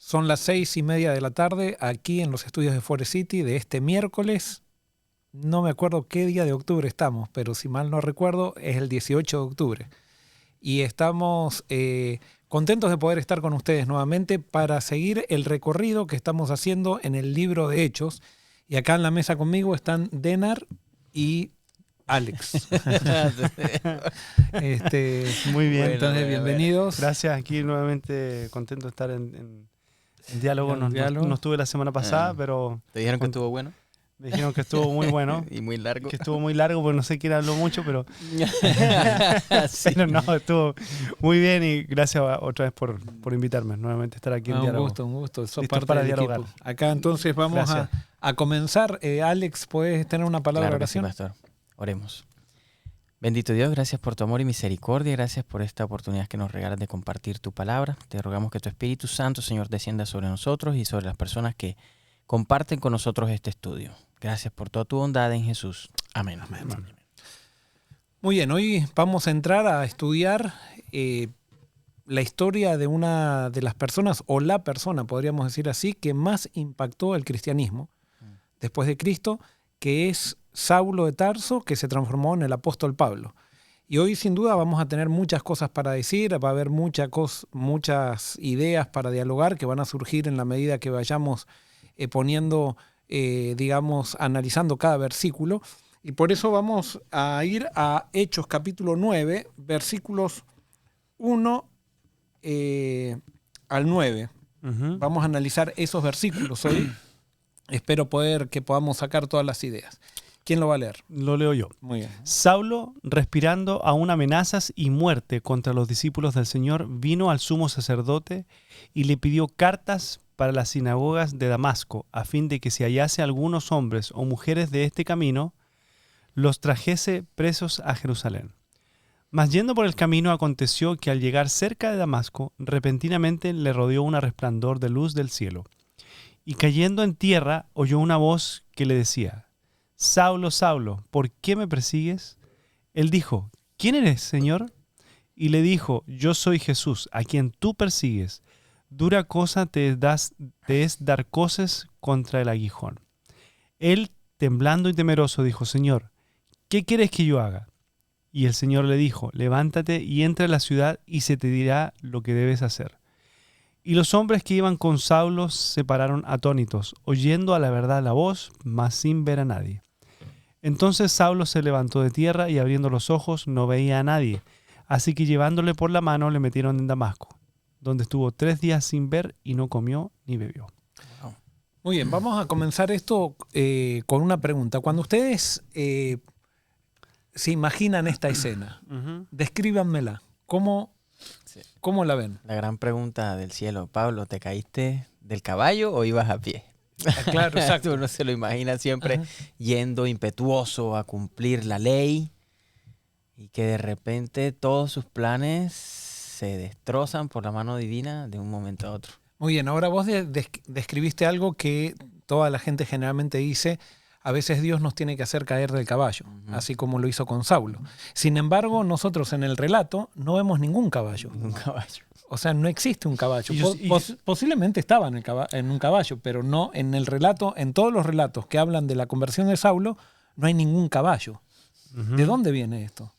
Son las 6:30 de la tarde aquí en los estudios de Forest City de este miércoles. No me acuerdo qué día de octubre estamos, pero si mal no recuerdo es el 18 de octubre. Y estamos contentos de poder estar con ustedes nuevamente para seguir el recorrido que estamos haciendo en el libro de Hechos. Y acá en la mesa conmigo están Denar y Alex. Muy bien. Entonces, bienvenidos. Gracias, aquí nuevamente contento de estar en diálogo. No estuve la semana pasada, pero... ¿Te dijeron que estuvo bueno? Me dijeron que estuvo muy bueno. Y muy largo. Que estuvo muy largo, porque no sé quién habló mucho, pero... Sí. Pero no, estuvo muy bien y gracias otra vez por invitarme nuevamente a estar aquí en diálogo. Un gusto. Sos Listo parte para del dialogar. equipo. Acá entonces vamos a comenzar. Alex, ¿puedes tener una palabra de oración? Sí, pastor. Oremos. Bendito Dios, gracias por tu amor y misericordia, gracias por esta oportunidad que nos regalas de compartir tu palabra. Te rogamos que tu Espíritu Santo, Señor, descienda sobre nosotros y sobre las personas que comparten con nosotros este estudio. Gracias por toda tu bondad en Jesús. Amén. Amén. Muy bien, hoy vamos a entrar a estudiar la historia de una de las personas, o la persona, podríamos decir así, que más impactó el cristianismo después de Cristo, que es Saulo de Tarso, que se transformó en el apóstol Pablo. Y hoy sin duda vamos a tener muchas cosas para decir, va a haber muchas ideas para dialogar que van a surgir en la medida que vayamos analizando cada versículo. Y por eso vamos a ir a Hechos capítulo 9, versículos 1 al 9. Vamos a analizar esos versículos hoy. Espero que podamos sacar todas las ideas. ¿Quién lo va a leer? Lo leo yo. Muy bien. Saulo, respirando aún amenazas y muerte contra los discípulos del Señor, vino al sumo sacerdote y le pidió cartas para las sinagogas de Damasco, a fin de que si hallase algunos hombres o mujeres de este camino, los trajese presos a Jerusalén. Mas yendo por el camino aconteció que al llegar cerca de Damasco, repentinamente le rodeó un resplandor de luz del cielo. Y cayendo en tierra, oyó una voz que le decía: Saulo, Saulo, ¿por qué me persigues? Él dijo: ¿Quién eres, Señor? Y le dijo: Yo soy Jesús, a quien tú persigues. Dura cosa te es dar coces contra el aguijón. Él, temblando y temeroso, dijo: Señor, ¿qué quieres que yo haga? Y el Señor le dijo: Levántate y entra a la ciudad y se te dirá lo que debes hacer. Y los hombres que iban con Saulo se pararon atónitos, oyendo a la verdad la voz, mas sin ver a nadie. Entonces Saulo se levantó de tierra y abriendo los ojos no veía a nadie. Así que llevándole por la mano le metieron en Damasco, donde estuvo 3 días sin ver y no comió ni bebió. Muy bien, vamos a comenzar esto con una pregunta. Cuando ustedes se imaginan esta escena, descríbanmela. ¿Cómo la ven? La gran pregunta del cielo. Pablo, ¿te caíste del caballo o ibas a pie? Claro, exacto. Uno se lo imagina siempre yendo impetuoso a cumplir la ley y que de repente todos sus planes se destrozan por la mano divina de un momento a otro. Muy bien, ahora vos describiste algo que toda la gente generalmente dice: a veces Dios nos tiene que hacer caer del caballo, así como lo hizo con Saulo. Sin embargo, nosotros en el relato no vemos ningún caballo. Ningún caballo. O sea, no existe un caballo. Posiblemente estaba en un caballo, pero no en el relato. En todos los relatos que hablan de la conversión de Saulo, no hay ningún caballo. ¿De dónde viene esto?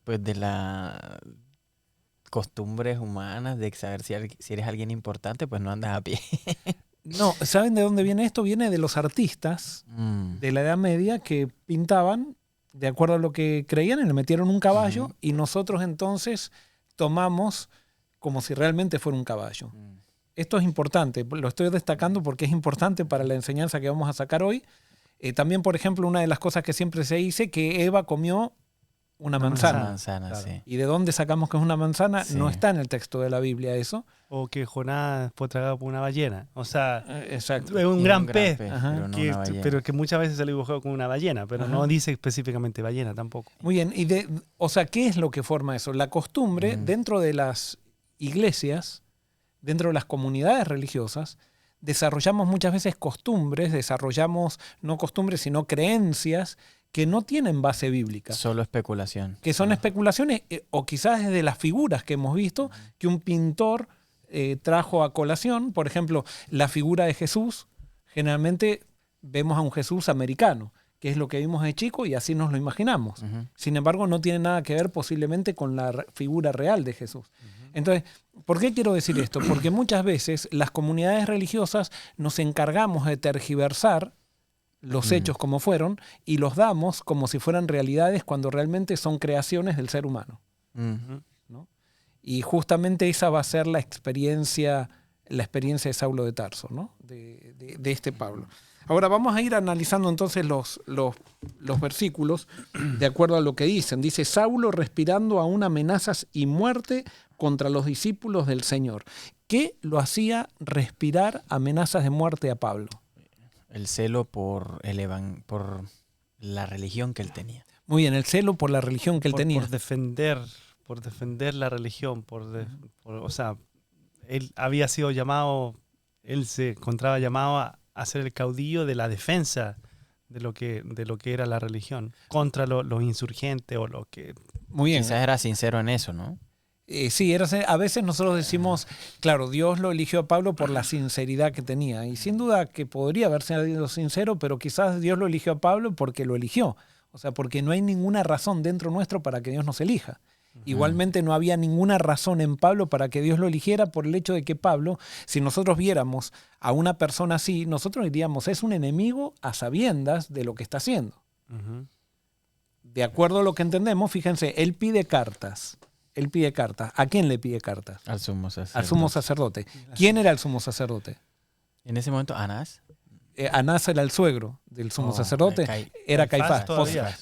Pues de las costumbres humanas de saber si eres alguien importante, pues no andas a pie. No, ¿saben de dónde viene esto? Viene de los artistas de la Edad Media que pintaban de acuerdo a lo que creían y le metieron un caballo y nosotros entonces tomamos como si realmente fuera un caballo. Esto es importante, lo estoy destacando porque es importante para la enseñanza que vamos a sacar hoy. También, por ejemplo, una de las cosas que siempre se dice, que Eva comió una manzana. Una manzana, Claro. sí. ¿Y de dónde sacamos que es una manzana? Sí. No está en el texto de la Biblia eso. O que Jonás fue tragado por una ballena. O sea, Exacto. es un gran pez, Ajá. pero no una ballena. pero que muchas veces se le dibujó con una ballena, pero no dice específicamente ballena tampoco. Muy bien. O sea, ¿qué es lo que forma eso? La costumbre dentro de las iglesias, dentro de las comunidades religiosas, desarrollamos muchas veces costumbres, no costumbres, sino creencias que no tienen base bíblica. Solo especulación. Que son especulaciones, o quizás desde las figuras que hemos visto, que un pintor trajo a colación, por ejemplo, la figura de Jesús. Generalmente vemos a un Jesús americano, que es lo que vimos de chico y así nos lo imaginamos. Sin embargo, no tiene nada que ver posiblemente con la figura real de Jesús. Entonces, ¿por qué quiero decir esto? Porque muchas veces las comunidades religiosas nos encargamos de tergiversar los hechos como fueron y los damos como si fueran realidades cuando realmente son creaciones del ser humano. ¿No? Y justamente esa va a ser la experiencia de Saulo de Tarso, ¿no? de este Pablo. Ahora vamos a ir analizando entonces los versículos de acuerdo a lo que dicen. Dice, Saulo respirando aún amenazas y muerte contra los discípulos del Señor. ¿Qué lo hacía respirar amenazas de muerte a Pablo? El celo por la religión que él tenía. Muy bien, el celo por la religión que él tenía. Por defender la religión, o sea, él había sido llamado, él se encontraba llamado a ser el caudillo de la defensa de lo que era la religión, contra los insurgentes o lo que... Muy bien. Quizás era sincero en eso, ¿no? Sí, a veces nosotros decimos, claro, Dios lo eligió a Pablo por la sinceridad que tenía. Y sin duda que podría haber sido sincero, pero quizás Dios lo eligió a Pablo porque lo eligió. O sea, porque no hay ninguna razón dentro nuestro para que Dios nos elija. Igualmente no había ninguna razón en Pablo para que Dios lo eligiera por el hecho de que Pablo, si nosotros viéramos a una persona así, nosotros diríamos, es un enemigo a sabiendas de lo que está haciendo. De acuerdo a lo que entendemos, fíjense, él pide cartas. ¿A quién le pide cartas? Al sumo sacerdote. Al sumo sacerdote. ¿Quién era el sumo sacerdote? En ese momento, Anás. Anás era el suegro del sumo sacerdote, era Caifás.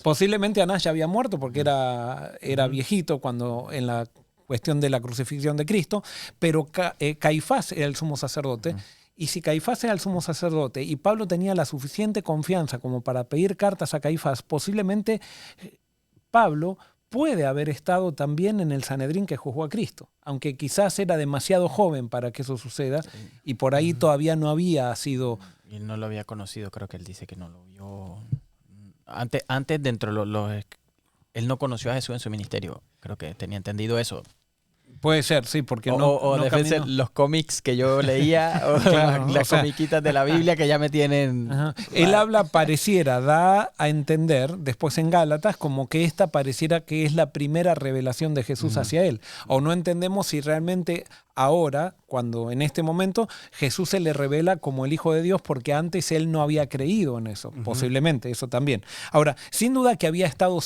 Posiblemente Anás ya había muerto porque era viejito cuando en la cuestión de la crucifixión de Cristo, pero Caifás era el sumo sacerdote. Y si Caifás era el sumo sacerdote y Pablo tenía la suficiente confianza como para pedir cartas a Caifás, posiblemente Pablo puede haber estado también en el Sanedrín que juzgó a Cristo, aunque quizás era demasiado joven para que eso suceda y por ahí todavía no había sido... Y él no lo había conocido, creo que él dice que no lo vio. Antes dentro de él no conoció a Jesús en su ministerio, creo que tenía entendido eso. Puede ser, sí, porque no defensa los cómics que yo leía o claro, las comiquitas de la Biblia que ya me tienen... Él habla, da a entender, después en Gálatas, como que esta pareciera que es la primera revelación de Jesús hacia él. O no entendemos si realmente ahora, cuando en este momento, Jesús se le revela como el Hijo de Dios, porque antes él no había creído en eso, posiblemente, eso también. Ahora, sin duda que había estado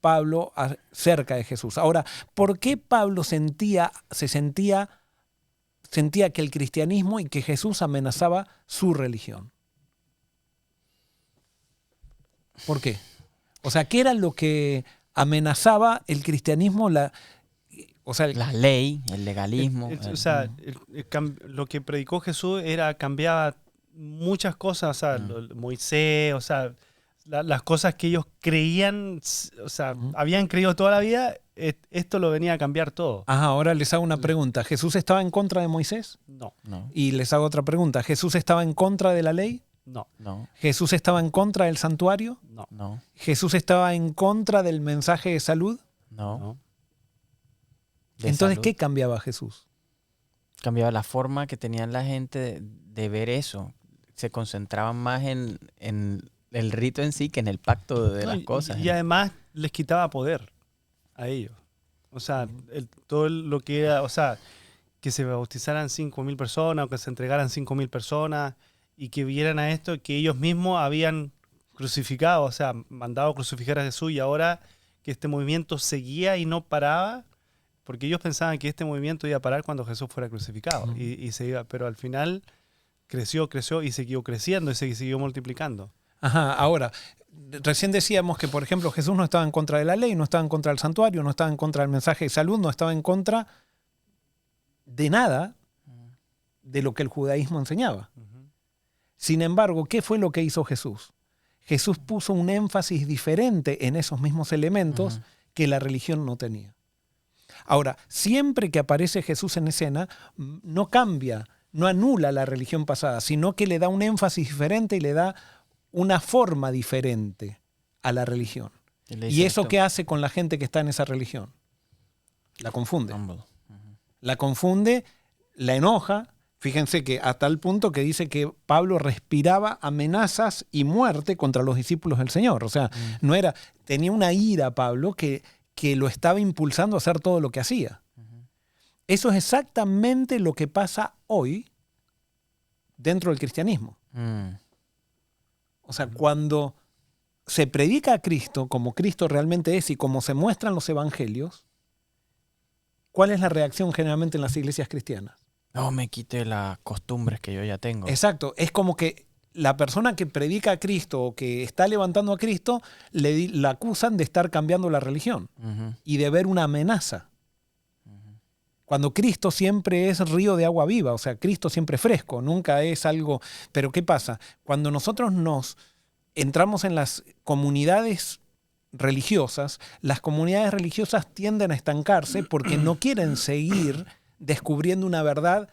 Pablo cerca de Jesús. Ahora, ¿por qué Pablo sentía que el cristianismo y que Jesús amenazaba su religión? ¿Por qué? O sea, ¿qué era lo que amenazaba el cristianismo? La ley, el legalismo. Lo que predicó Jesús cambiaba muchas cosas, o sea, Moisés, o sea, las cosas que ellos creían, o sea, habían creído toda la vida, esto lo venía a cambiar todo. Ahora les hago una pregunta. ¿Jesús estaba en contra de Moisés? No. Y les hago otra pregunta. ¿Jesús estaba en contra de la ley? No. ¿Jesús estaba en contra del santuario? No. ¿Jesús estaba en contra del mensaje de salud? No. Entonces, ¿qué cambiaba Jesús? Cambiaba la forma que tenían la gente de ver eso. Se concentraban más en el rito en sí que en el pacto de las cosas. Y además les quitaba poder a ellos. O sea, todo lo que era, o sea, que se bautizaran 5.000 personas o que se entregaran 5.000 personas y que vieran a esto que ellos mismos habían crucificado, o sea, mandado a crucificar a Jesús y ahora que este movimiento seguía y no paraba, porque ellos pensaban que este movimiento iba a parar cuando Jesús fuera crucificado y se iba, pero al final creció y siguió creciendo y se siguió multiplicando. Ahora, recién decíamos que, por ejemplo, Jesús no estaba en contra de la ley, no estaba en contra del santuario, no estaba en contra del mensaje de salud, no estaba en contra de nada de lo que el judaísmo enseñaba. Sin embargo, ¿qué fue lo que hizo Jesús? Jesús puso un énfasis diferente en esos mismos elementos que la religión no tenía. Ahora, siempre que aparece Jesús en escena, no cambia, no anula la religión pasada, sino que le da un énfasis diferente y le da una forma diferente a la religión. ¿Y eso qué hace con la gente que está en esa religión? La confunde. La confunde, la enoja. Fíjense que a tal punto que dice que Pablo respiraba amenazas y muerte contra los discípulos del Señor. O sea, tenía una ira Pablo que lo estaba impulsando a hacer todo lo que hacía. Eso es exactamente lo que pasa hoy dentro del cristianismo. O sea, cuando se predica a Cristo como Cristo realmente es y como se muestran los evangelios, ¿cuál es la reacción generalmente en las iglesias cristianas? No me quite las costumbres que yo ya tengo. Exacto, es como que la persona que predica a Cristo o que está levantando a Cristo la acusan de estar cambiando la religión y de ver una amenaza. Cuando Cristo siempre es río de agua viva, o sea, Cristo siempre es fresco, nunca es algo... Pero ¿qué pasa? Cuando nosotros nos entramos en las comunidades religiosas, las comunidades religiosas tienden a estancarse porque no quieren seguir descubriendo una verdad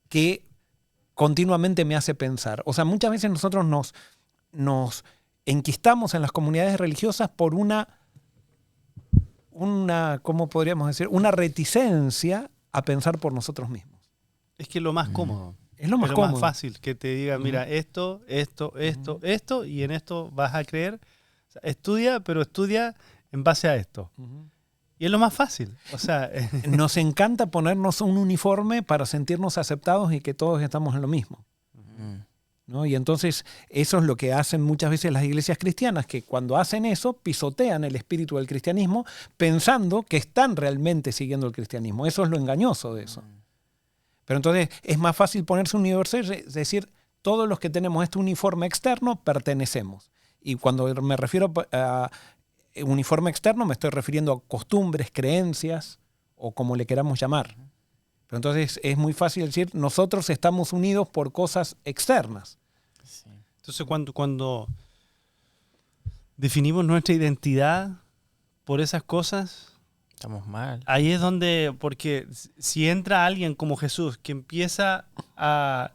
que continuamente me hace pensar. O sea, muchas veces nosotros nos enquistamos en las comunidades religiosas por una, ¿cómo podríamos decir? Una reticencia a pensar por nosotros mismos. Es que es lo más cómodo. Es lo más es cómodo. Más fácil que te diga, mira, esto, y en esto vas a creer. O sea, estudia, pero estudia en base a esto. Y es lo más fácil. O sea, nos encanta ponernos un uniforme para sentirnos aceptados y que todos estamos en lo mismo. ¿No? Y entonces eso es lo que hacen muchas veces las iglesias cristianas, que cuando hacen eso pisotean el espíritu del cristianismo pensando que están realmente siguiendo el cristianismo. Eso es lo engañoso de eso. Pero entonces es más fácil ponerse un uniforme, es decir, todos los que tenemos este uniforme externo pertenecemos. Y cuando me refiero a uniforme externo me estoy refiriendo a costumbres, creencias o como le queramos llamar. Pero entonces es muy fácil decir, nosotros estamos unidos por cosas externas. Sí. Entonces cuando definimos nuestra identidad por esas cosas, estamos mal. Ahí es donde, porque si entra alguien como Jesús que empieza a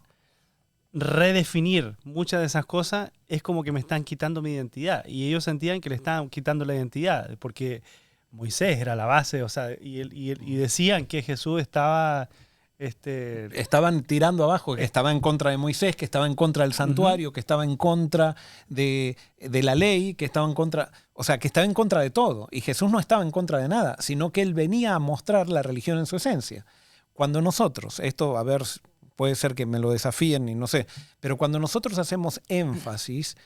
redefinir muchas de esas cosas, es como que me están quitando mi identidad. Y ellos sentían que le estaban quitando la identidad, porque Moisés era la base, o sea, y decían que Jesús estaba... Estaban tirando abajo, que estaba en contra de Moisés, que estaba en contra del santuario, que estaba en contra de la ley, que estaba en contra... O sea, que estaba en contra de todo. Y Jesús no estaba en contra de nada, sino que él venía a mostrar la religión en su esencia. Cuando nosotros, esto, a ver... puede ser que me lo desafíen y no sé, pero cuando nosotros hacemos énfasis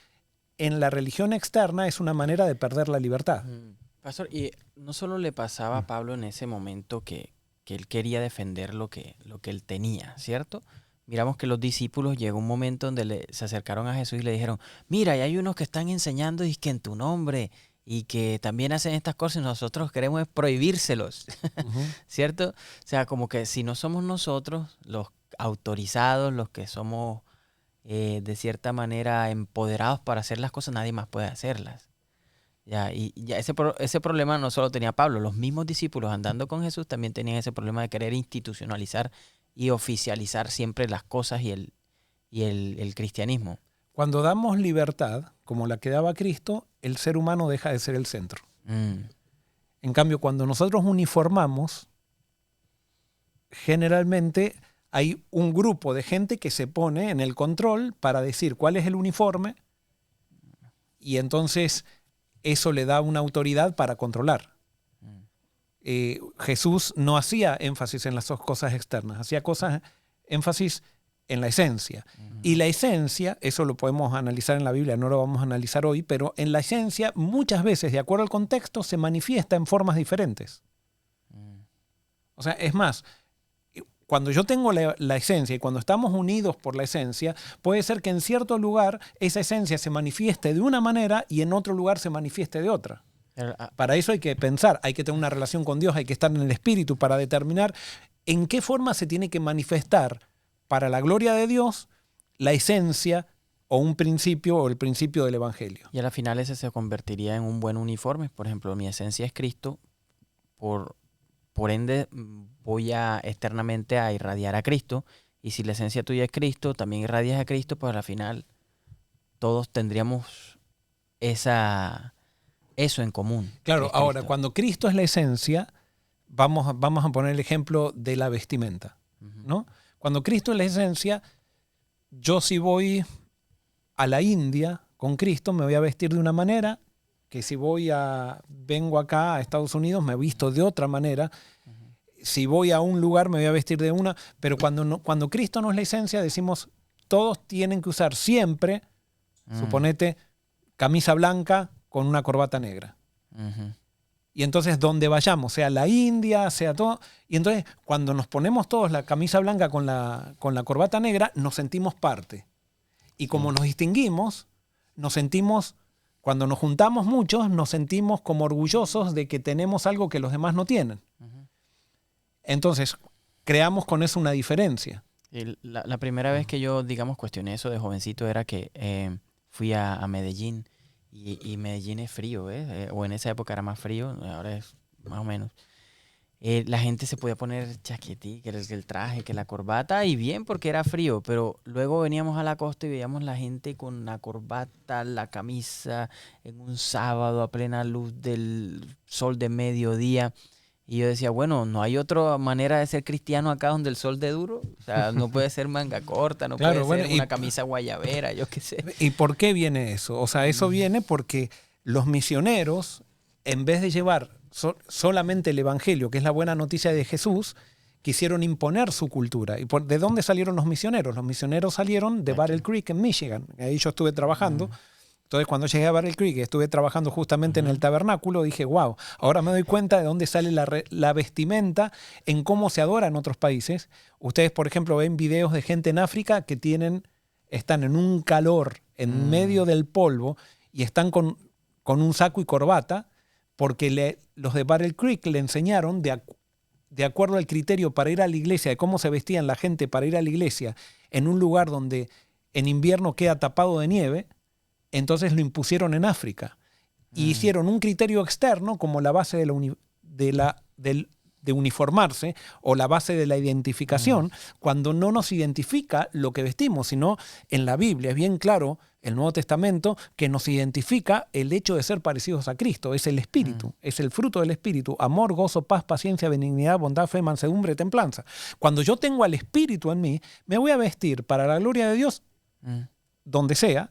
en la religión externa es una manera de perder la libertad. Pastor, y no solo le pasaba a Pablo en ese momento que él quería defender lo que él tenía, ¿cierto? Miramos que los discípulos llegó un momento donde se acercaron a Jesús y le dijeron, mira, y hay unos que están enseñando y que en tu nombre y que también hacen estas cosas y nosotros queremos prohibírselos, ¿cierto? O sea, como que si no somos nosotros los autorizados, los que somos de cierta manera empoderados para hacer las cosas, nadie más puede hacerlas. Ya, y ya ese problema no solo tenía Pablo, los mismos discípulos andando con Jesús también tenían ese problema de querer institucionalizar y oficializar siempre las cosas y el cristianismo. Cuando damos libertad, como la que daba Cristo, el ser humano deja de ser el centro. En cambio, cuando nosotros uniformamos, generalmente hay un grupo de gente que se pone en el control para decir cuál es el uniforme y entonces eso le da una autoridad para controlar. Jesús no hacía énfasis en las dos cosas externas, hacía énfasis en la esencia. Y la esencia, eso lo podemos analizar en la Biblia, no lo vamos a analizar hoy, pero en la esencia muchas veces, de acuerdo al contexto, se manifiesta en formas diferentes. O sea, es más, cuando yo tengo la esencia y cuando estamos unidos por la esencia, puede ser que en cierto lugar esa esencia se manifieste de una manera y en otro lugar se manifieste de otra. Para eso hay que pensar, hay que tener una relación con Dios, hay que estar en el Espíritu para determinar en qué forma se tiene que manifestar para la gloria de Dios la esencia o un principio o el principio del Evangelio. Y a la final ese se convertiría en un buen uniforme. Por ejemplo, mi esencia es Cristo, por ende voy externamente a irradiar a Cristo, y si la esencia tuya es Cristo, también irradias a Cristo, pues al final todos tendríamos eso en común. Claro, ahora, cuando Cristo es la esencia, vamos a poner el ejemplo de la vestimenta. ¿no? Cuando Cristo es la esencia, yo si voy a la India con Cristo me voy a vestir de una manera, que si vengo acá a Estados Unidos me visto de otra manera, si voy a un lugar me voy a vestir de una, pero cuando Cristo no es la esencia decimos todos tienen que usar siempre, suponete, camisa blanca con una corbata negra. Y entonces donde vayamos, sea la India, sea todo, y entonces cuando nos ponemos todos la camisa blanca con la corbata negra, nos sentimos parte. Y como nos distinguimos, nos sentimos, cuando nos juntamos muchos, nos sentimos como orgullosos de que tenemos algo que los demás no tienen. Entonces, creamos con eso una diferencia. La primera vez que yo, digamos, cuestioné eso de jovencito era que fui a Medellín y Medellín es frío, o en esa época era más frío, ahora es más o menos. La gente se podía poner chaquetí, que el traje, que la corbata, y bien porque era frío, pero luego veníamos a la costa y veíamos la gente con la corbata, la camisa, en un sábado a plena luz del sol de mediodía. Y yo decía, bueno, ¿no hay otra manera de ser cristiano acá donde el sol de duro? O sea, no puede ser manga corta, no puede ser una camisa guayabera, yo qué sé. ¿Y por qué viene eso? O sea, eso viene porque los misioneros, en vez de llevar solamente el evangelio, que es la buena noticia de Jesús, quisieron imponer su cultura. ¿Y de dónde salieron los misioneros? Los misioneros salieron de Battle Creek en Michigan. Ahí yo estuve trabajando. Entonces, cuando llegué a Battle Creek, estuve trabajando justamente en el tabernáculo, dije, wow, ahora me doy cuenta de dónde sale la vestimenta, en cómo se adora en otros países. Ustedes, por ejemplo, ven videos de gente en África que están en un calor, en medio del polvo, y están con un saco y corbata, porque los de Battle Creek le enseñaron, de acuerdo al criterio para ir a la iglesia, de cómo se vestían la gente para ir a la iglesia, en un lugar donde en invierno queda tapado de nieve. Entonces lo impusieron en África y hicieron un criterio externo como la base de uniformarse o la base de la identificación, cuando no nos identifica lo que vestimos, sino en la Biblia es bien claro, el Nuevo Testamento, que nos identifica el hecho de ser parecidos a Cristo, es el Espíritu, es el fruto del Espíritu, amor, gozo, paz, paciencia, benignidad, bondad, fe, mansedumbre, templanza. Cuando yo tengo al Espíritu en mí, me voy a vestir para la gloria de Dios donde sea,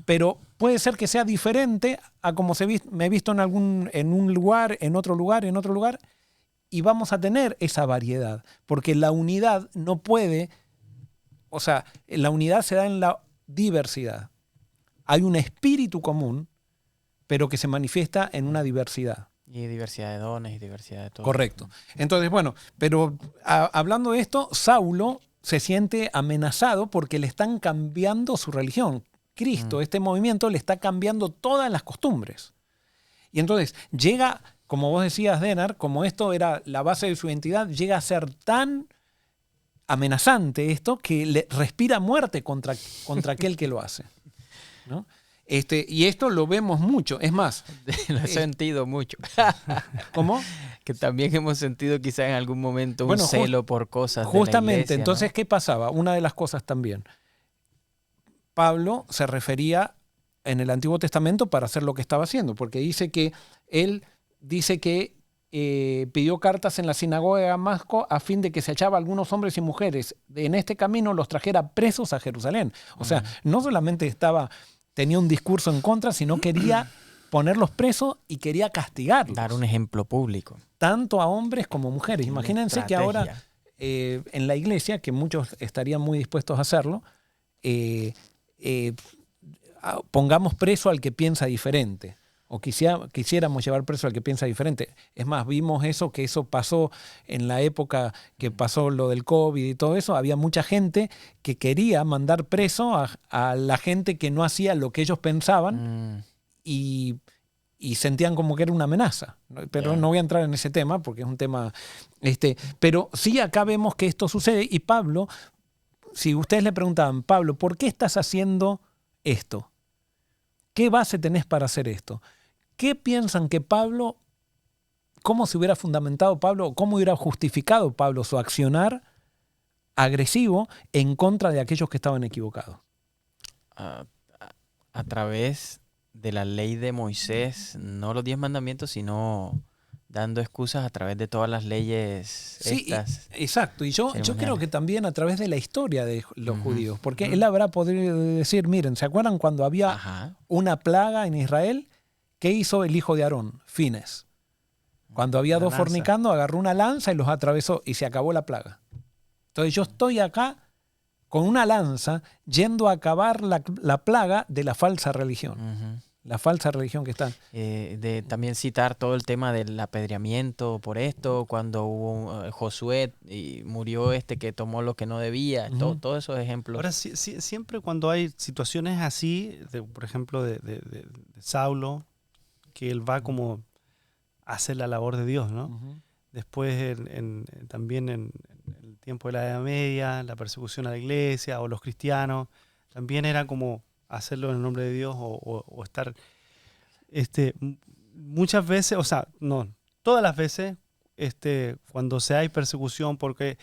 pero puede ser que sea diferente a como me he visto en un lugar, en otro lugar, y vamos a tener esa variedad, porque la unidad no puede, o sea, la unidad se da en la diversidad. Hay un espíritu común, pero que se manifiesta en una diversidad. Y diversidad de dones y diversidad de todo. Correcto. Entonces, bueno, pero hablando de esto, Saulo se siente amenazado porque le están cambiando su religión. Cristo, este movimiento, le está cambiando todas las costumbres. Y entonces llega, como vos decías, Denar, como esto era la base de su identidad, llega a ser tan amenazante esto que le respira muerte contra aquel que lo hace, ¿no? Y esto lo vemos mucho. Es más, lo he sentido mucho. ¿Cómo? Que también hemos sentido quizás en algún momento un celo por cosas justamente, de la iglesia, entonces, ¿no? ¿qué pasaba? Una de las cosas también. Pablo se refería en el Antiguo Testamento para hacer lo que estaba haciendo, porque él dice que pidió cartas en la sinagoga de Damasco a fin de que se hallaba algunos hombres y mujeres en este camino los trajera presos a Jerusalén. O sea, no solamente tenía un discurso en contra, sino quería ponerlos presos y quería castigarlos. Dar un ejemplo público. Tanto a hombres como mujeres. Imagínense que ahora en la iglesia, que muchos estarían muy dispuestos a hacerlo, pongamos preso al que piensa diferente, o quisiéramos llevar preso al que piensa diferente. Es más, vimos que eso pasó en la época que pasó lo del COVID y todo eso. Había mucha gente que quería mandar preso a la gente que no hacía lo que ellos pensaban y sentían como que era una amenaza. Pero no voy a entrar en ese tema porque es un tema... pero sí, acá vemos que esto sucede y Pablo... Si ustedes le preguntaban, Pablo, ¿por qué estás haciendo esto? ¿Qué base tenés para hacer esto? ¿Qué piensan que Pablo, cómo se hubiera fundamentado Pablo, o cómo hubiera justificado Pablo su accionar agresivo en contra de aquellos que estaban equivocados? A través de la ley de Moisés, no los 10 mandamientos, sino Dando excusas a través de todas las leyes Sí, estas. exacto. Y yo creo ceremoniales. que también a través de la historia de los Ujú, judíos. Porque ujú. él habrá podido decir, miren, ¿se acuerdan cuando había Ajá. una plaga en Israel? ¿Qué hizo el hijo de Aarón? Fines. Cuando había La dos lanza. fornicando, agarró una lanza y los atravesó y se acabó la plaga. Entonces yo estoy acá con una lanza yendo a acabar la plaga de la falsa religión. Ujú. La falsa religión que está. De también citar todo el tema del apedreamiento por esto, cuando hubo Josué y murió que tomó lo que no debía, Ujú. todos esos ejemplos. Ahora, siempre cuando hay situaciones así, por ejemplo, de Saulo, que él va como a hacer la labor de Dios, ¿no? Ujú. Después también en el tiempo de la Edad Media, la persecución a la iglesia o los cristianos, también era como hacerlo en el nombre de Dios o estar muchas veces, o sea, no, todas las veces, cuando se hay persecución, porque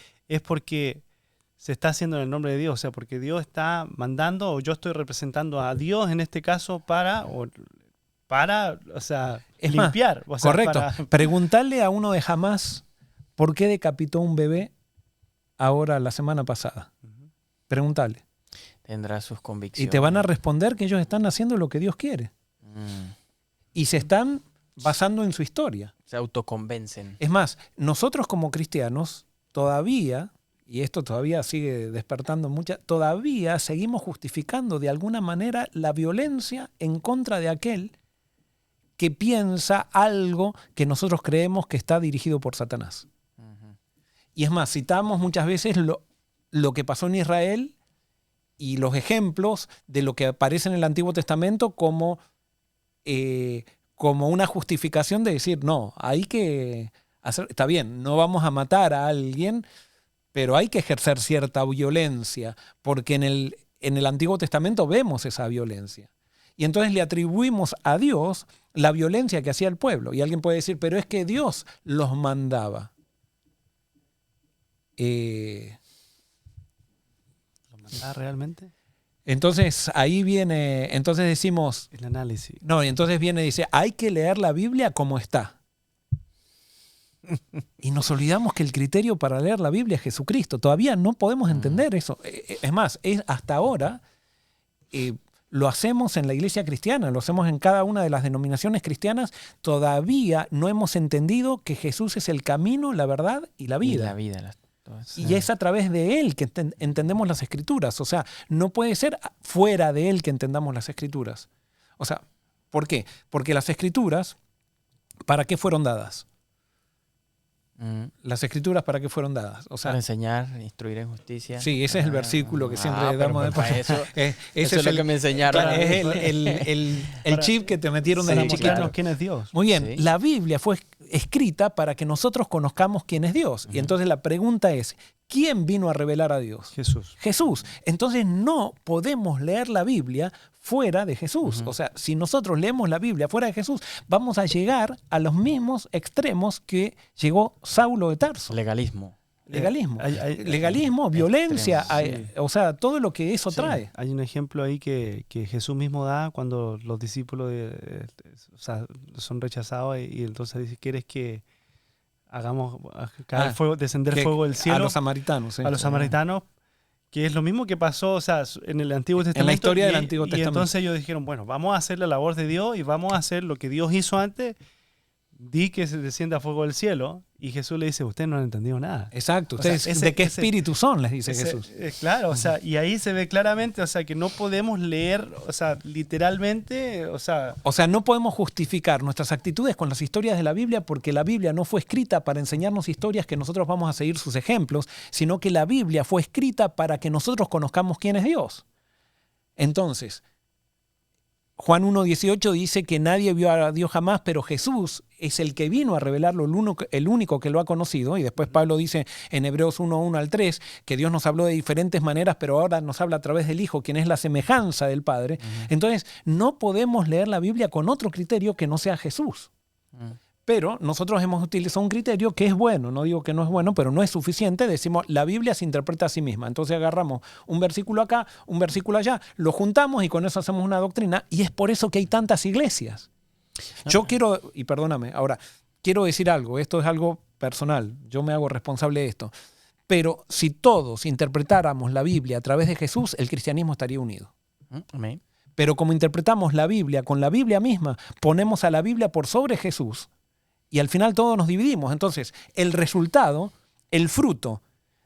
se está haciendo en el nombre de Dios, o sea, porque Dios está mandando, o yo estoy representando a Dios en este caso para, o sea, Es más, limpiar. O sea, correcto. Preguntarle a uno de Hamás por qué decapitó un bebé ahora la semana pasada. Ujú. Preguntarle. Tendrá sus Y convicciones. te van a responder que ellos están haciendo lo que Dios quiere. Y se están basando en su historia. Se autoconvencen. Es más, nosotros como cristianos todavía, y esto todavía sigue despertando todavía seguimos justificando de alguna manera la violencia en contra de aquel que piensa algo que nosotros creemos que está dirigido por Satanás. Ujú. Y es más, citamos muchas veces lo que pasó en Israel y los ejemplos de lo que aparece en el Antiguo Testamento como una justificación de decir, no, hay que hacer, está bien, no vamos a matar a alguien, pero hay que ejercer cierta violencia, porque en el Antiguo Testamento vemos esa violencia. Y entonces le atribuimos a Dios la violencia que hacía el pueblo. Y alguien puede decir, pero es que Dios los mandaba. ¿Lo mandaba realmente? Entonces ahí viene, entonces decimos, El análisis. no, y entonces viene y dice, hay que leer la Biblia como está. Y nos olvidamos que el criterio para leer la Biblia es Jesucristo. Todavía no podemos entender eso. Es más, hasta ahora lo hacemos en la iglesia cristiana, lo hacemos en cada una de las denominaciones cristianas. Todavía no hemos entendido que Jesús es el camino, la verdad y la vida. Y la vida. Y es a través de Él que entendemos las Escrituras. O sea, no puede ser fuera de Él que entendamos las Escrituras. O sea, ¿por qué? Porque las Escrituras, ¿para qué fueron dadas? Las Escrituras, ¿para qué fueron dadas? O sea, para enseñar, instruir en justicia. Sí, ese es el versículo que siempre pero damos de para eso, ese eso es lo que me enseñaron. Claro, es el chip que te metieron Sí, desde Para chiquito. mostrarnos quién es Dios. Muy bien, Sí. la Biblia fue escrita para que nosotros conozcamos quién es Dios. Y entonces la pregunta es, ¿quién vino a revelar a Dios? Jesús. Jesús. Entonces no podemos leer la Biblia fuera de Jesús. O sea, si nosotros leemos la Biblia fuera de Jesús, vamos a llegar a los mismos extremos que llegó Saulo de Tarso. Legalismo. Legalismo. Hay Violencia, extremos, sí. o sea, todo lo que eso Sí, trae. hay un ejemplo ahí que Jesús mismo da cuando los discípulos o sea, son rechazados y entonces dice, ¿quieres que hagamos caer fuego, descender fuego del cielo A los samaritanos. Sí. a los samaritanos? Que es lo mismo que pasó, o sea, en el Antiguo Testamento. En la historia del y- Antiguo Y Testamento. entonces ellos dijeron, bueno, vamos a hacer la labor de Dios y vamos a hacer lo que Dios hizo antes. Di que se descienda fuego del cielo. Y Jesús le dice, ustedes no han entendido nada. Exacto. O sea, Ustedes, ¿de qué espíritu son? Les dice Jesús. Claro, o sea, y ahí se ve claramente, o sea, que no podemos leer, o sea, literalmente, o sea... O sea, no podemos justificar nuestras actitudes con las historias de la Biblia porque la Biblia no fue escrita para enseñarnos historias que nosotros vamos a seguir sus ejemplos, sino que la Biblia fue escrita para que nosotros conozcamos quién es Dios. Entonces, Juan 1.18 dice que nadie vio a Dios jamás, pero Jesús es el que vino a revelarlo, el único que lo ha conocido. Y después Pablo dice en Hebreos 1.1 al 3 que Dios nos habló de diferentes maneras, pero ahora nos habla a través del Hijo, quien es la semejanza del Padre. Entonces, no podemos leer la Biblia con otro criterio que no sea Jesús. Pero nosotros hemos utilizado un criterio que es bueno, no digo que no es bueno, pero no es suficiente. Decimos, la Biblia se interpreta a sí misma. Entonces agarramos un versículo acá, un versículo allá, lo juntamos y con eso hacemos una doctrina. Y es por eso que hay tantas iglesias. Yo quiero, y perdóname, ahora, quiero decir algo, esto es algo personal, yo me hago responsable de esto, pero si todos interpretáramos la Biblia a través de Jesús, el cristianismo estaría unido. Amén. Pero como interpretamos la Biblia con la Biblia misma, ponemos a la Biblia por sobre Jesús y al final todos nos dividimos. Entonces, el resultado, el fruto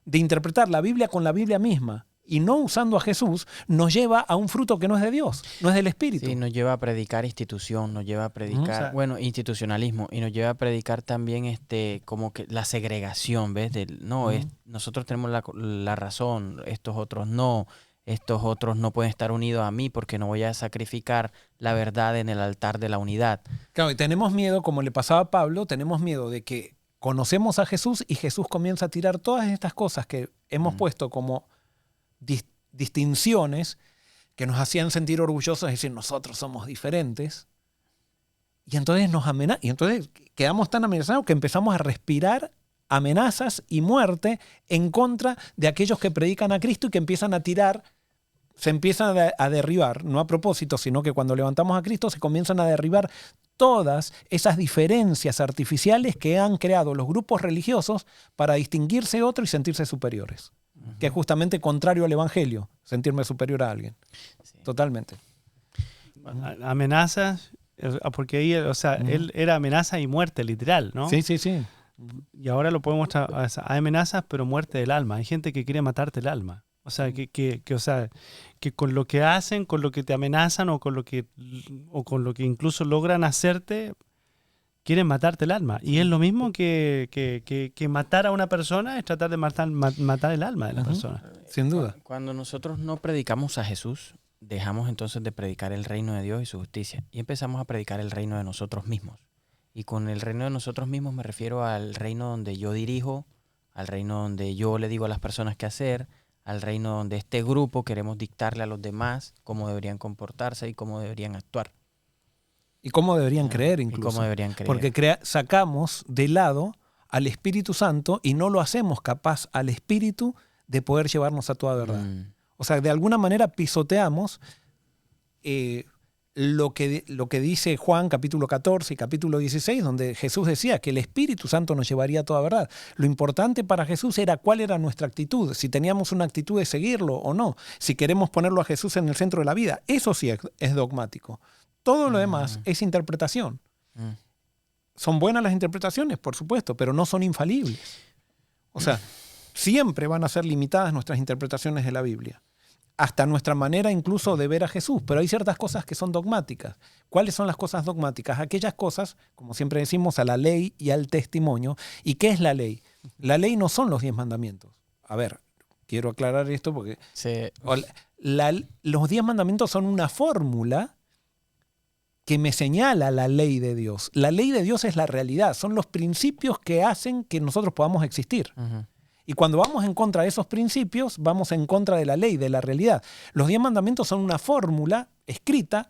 de interpretar la Biblia con la Biblia misma y no usando a Jesús, nos lleva a un fruto que no es de Dios, no es del Espíritu. Sí, nos lleva a predicar institución, nos lleva a predicar, institucionalismo, y nos lleva a predicar también como que la segregación, ¿ves? Nosotros tenemos la razón, estos otros no pueden estar unidos a mí porque no voy a sacrificar la verdad en el altar de la unidad. Claro, y tenemos miedo, como le pasaba a Pablo, tenemos miedo de que conocemos a Jesús y Jesús comienza a tirar todas estas cosas que hemos puesto como distinciones que nos hacían sentir orgullosos, es decir, nosotros somos diferentes. Y entonces y entonces quedamos tan amenazados que empezamos a respirar amenazas y muerte en contra de aquellos que predican a Cristo y que empiezan a tirar, se empiezan a derribar, no a propósito, sino que cuando levantamos a Cristo se comienzan a derribar todas esas diferencias artificiales que han creado los grupos religiosos para distinguirse de otro y sentirse superiores. Que es justamente contrario al Evangelio, sentirme superior a alguien. Sí. Totalmente. Amenazas, porque ahí, él era amenaza y muerte literal, ¿no? Sí, sí, sí. Y ahora lo podemos hay amenazas, pero muerte del alma. Hay gente que quiere matarte el alma. O sea, que con lo que hacen, con lo que te amenazan o con lo que incluso logran hacerte, quieren matarte el alma. Y es lo mismo que matar a una persona, es tratar de matar el alma de la persona. Sin duda. Cuando nosotros no predicamos a Jesús, dejamos entonces de predicar el reino de Dios y su justicia y empezamos a predicar el reino de nosotros mismos. Y con el reino de nosotros mismos me refiero al reino donde yo dirijo, al reino donde yo le digo a las personas qué hacer, al reino donde este grupo queremos dictarle a los demás cómo deberían comportarse y cómo deberían actuar. Y cómo deberían creer incluso. Y cómo deberían creer. Porque sacamos de lado al Espíritu Santo y no lo hacemos capaz al Espíritu de poder llevarnos a toda verdad. O sea, de alguna manera pisoteamos lo que dice Juan capítulo 14 y capítulo 16, donde Jesús decía que el Espíritu Santo nos llevaría a toda verdad. Lo importante para Jesús era cuál era nuestra actitud, si teníamos una actitud de seguirlo o no, si queremos ponerlo a Jesús en el centro de la vida. Eso sí es dogmático. Todo lo demás es interpretación. ¿Son buenas las interpretaciones? Por supuesto, pero no son infalibles. O sea, siempre van a ser limitadas nuestras interpretaciones de la Biblia. Hasta nuestra manera incluso de ver a Jesús. Pero hay ciertas cosas que son dogmáticas. ¿Cuáles son las cosas dogmáticas? Aquellas cosas, como siempre decimos, a la ley y al testimonio. ¿Y qué es la ley? La ley no son los 10 mandamientos. A ver, quiero aclarar esto porque sí. Los 10 mandamientos son una fórmula que me señala la ley de Dios. La ley de Dios es la realidad, son los principios que hacen que nosotros podamos existir. Y cuando vamos en contra de esos principios, vamos en contra de la ley, de la realidad. Los 10 mandamientos son una fórmula escrita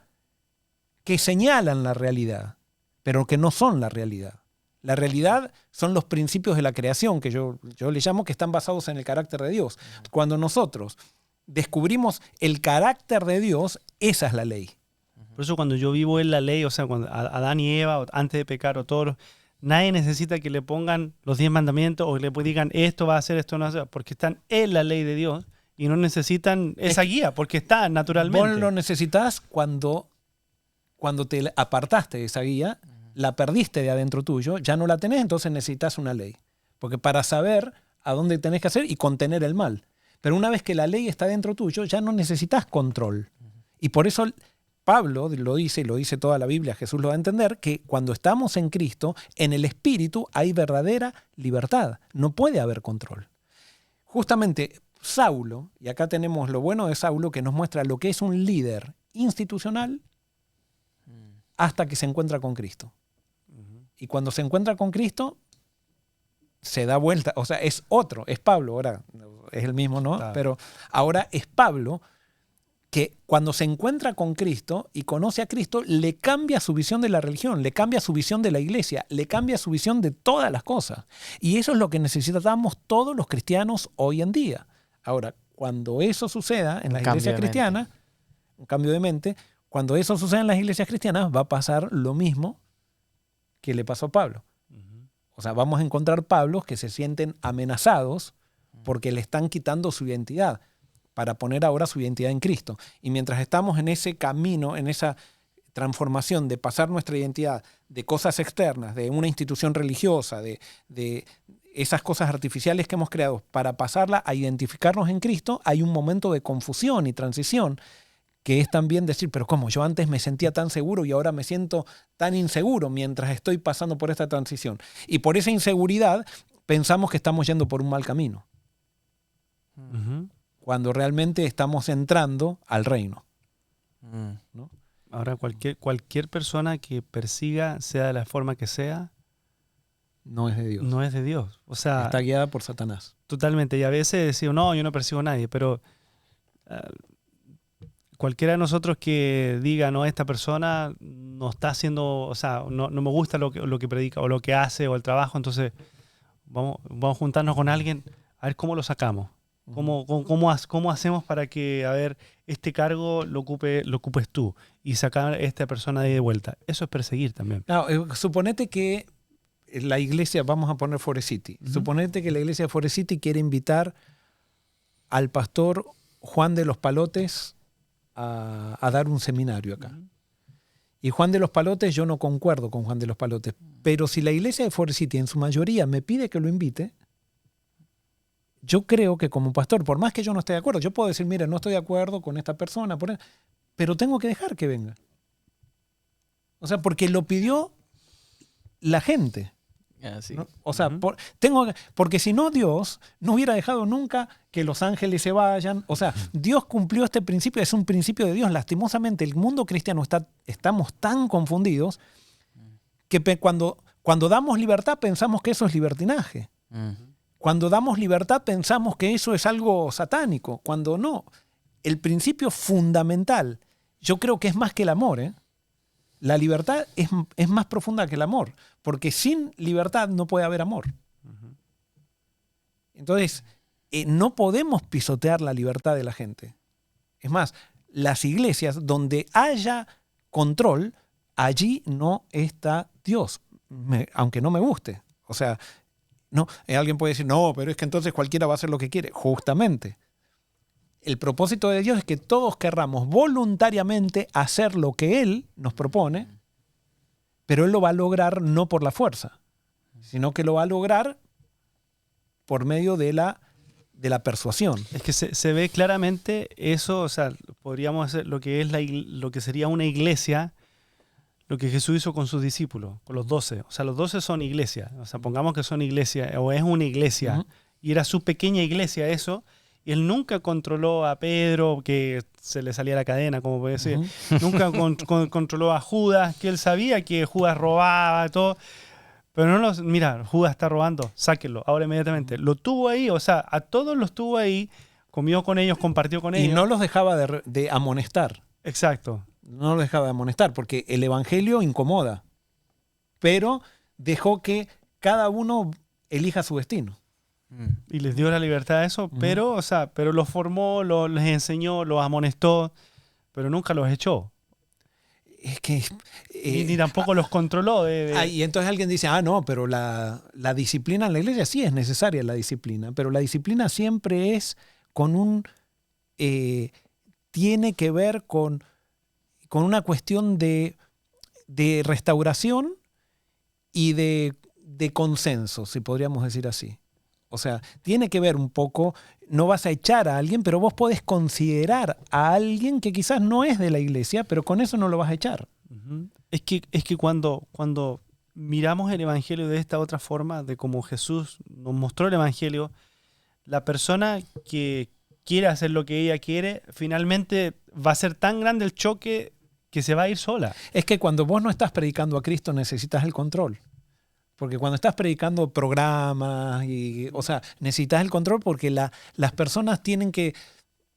que señalan la realidad, pero que no son la realidad. La realidad son los principios de la creación, que yo le llamo que están basados en el carácter de Dios. Cuando nosotros descubrimos el carácter de Dios, esa es la ley. Por eso cuando yo vivo en la ley, o sea, cuando Adán y Eva, antes de pecar o todos, nadie necesita que le pongan los 10 mandamientos o le digan esto va a hacer, esto no va a hacer, porque están en la ley de Dios y no necesitan esa guía, porque está naturalmente. Vos lo necesitas cuando te apartaste de esa guía, la perdiste de adentro tuyo, ya no la tenés, entonces necesitas una ley. Porque para saber a dónde tenés que hacer y contener el mal. Pero una vez que la ley está dentro tuyo, ya no necesitas control. Y por eso Pablo lo dice, y lo dice toda la Biblia, Jesús lo va a entender, que cuando estamos en Cristo, en el Espíritu hay verdadera libertad. No puede haber control. Justamente Saulo, y acá tenemos lo bueno de Saulo, que nos muestra lo que es un líder institucional hasta que se encuentra con Cristo. Y cuando se encuentra con Cristo, se da vuelta. O sea, es otro, es Pablo, ahora es el mismo, ¿no? Claro. Pero ahora es Pablo que cuando se encuentra con Cristo y conoce a Cristo, le cambia su visión de la religión, le cambia su visión de la iglesia, le cambia su visión de todas las cosas. Y eso es lo que necesitamos todos los cristianos hoy en día. Ahora, cuando eso suceda en las iglesias cristianas, un cambio de mente, cuando eso suceda en las iglesias cristianas, va a pasar lo mismo que le pasó a Pablo. O sea, vamos a encontrar Pablos que se sienten amenazados porque le están quitando su identidad para poner ahora su identidad en Cristo. Y mientras estamos en ese camino, en esa transformación de pasar nuestra identidad de cosas externas, de una institución religiosa, de esas cosas artificiales que hemos creado, para pasarla a identificarnos en Cristo, hay un momento de confusión y transición, que es también decir, pero ¿cómo? Yo antes me sentía tan seguro y ahora me siento tan inseguro mientras estoy pasando por esta transición. Y por esa inseguridad pensamos que estamos yendo por un mal camino, cuando realmente estamos entrando al reino, ¿no? Ahora, cualquier persona que persiga, sea de la forma que sea, no es de Dios. no es de Dios. O sea, está guiada por Satanás. Totalmente. Y a veces decimos, no, yo no persigo a nadie, pero cualquiera de nosotros que diga, no, esta persona no está haciendo, o sea, no me gusta lo que predica o lo que hace o el trabajo, entonces vamos a juntarnos con alguien a ver cómo lo sacamos. ¿Cómo hacemos para que, a ver, este cargo lo ocupes tú y sacar a esta persona de vuelta? Eso es perseguir también. No, suponete que la iglesia, vamos a poner Forest City, suponete que la iglesia de Forest City quiere invitar al pastor Juan de los Palotes a dar un seminario acá. Y Juan de los Palotes, yo no concuerdo con Juan de los Palotes, pero si la iglesia de Forest City en su mayoría me pide que lo invite, yo creo que como pastor, por más que yo no esté de acuerdo, yo puedo decir, mira, no estoy de acuerdo con esta persona, pero tengo que dejar que venga. O sea, porque lo pidió la gente. Sí. ¿No? O sea, porque si no, Dios no hubiera dejado nunca que los ángeles se vayan. O sea, Dios cumplió este principio, es un principio de Dios. Lastimosamente, el mundo cristiano estamos tan confundidos que cuando damos libertad pensamos que eso es libertinaje. Cuando damos libertad pensamos que eso es algo satánico, cuando no. El principio fundamental, yo creo que es más que el amor, ¿eh? La libertad es más profunda que el amor, porque sin libertad no puede haber amor. Entonces, no podemos pisotear la libertad de la gente. Es más, las iglesias donde haya control, allí no está Dios, aunque no me guste. O sea, no, alguien puede decir, no, pero es que entonces cualquiera va a hacer lo que quiere. Justamente. El propósito de Dios es que todos querramos voluntariamente hacer lo que Él nos propone, pero Él lo va a lograr no por la fuerza, sino que lo va a lograr por medio de la persuasión. Es que se ve claramente eso, o sea, podríamos hacer lo que sería una iglesia, lo que Jesús hizo con sus discípulos, con los 12. O sea, los 12 son iglesias. O sea, pongamos que son iglesias, o es una iglesia, y era su pequeña iglesia eso. Y él nunca controló a Pedro, que se le salía la cadena, como puede decir. Nunca controló a Judas, que él sabía que Judas robaba, todo. Pero mira, Judas está robando, sáquenlo, ahora inmediatamente. Lo tuvo ahí, o sea, a todos los tuvo ahí, comió con ellos, compartió con ellos. Y no los dejaba de amonestar. Exacto. No los dejaba de amonestar, porque el evangelio incomoda. Pero dejó que cada uno elija su destino. Y les dio la libertad a eso, pero los formó, les enseñó, los amonestó, pero nunca los echó. Es que... ni tampoco los controló. Y entonces alguien dice, no, pero la disciplina en la iglesia sí es necesaria, la disciplina, pero la disciplina siempre es con tiene que ver con una cuestión de restauración y de consenso, si podríamos decir así. O sea, tiene que ver un poco, no vas a echar a alguien, pero vos podés considerar a alguien que quizás no es de la iglesia, pero con eso no lo vas a echar. Es que cuando miramos el evangelio de esta otra forma, de cómo Jesús nos mostró el evangelio, la persona que quiere hacer lo que ella quiere, finalmente va a ser tan grande el choque que se va a ir sola. Es que cuando vos no estás predicando a Cristo necesitas el control. Porque cuando estás predicando programas, necesitas el control porque las personas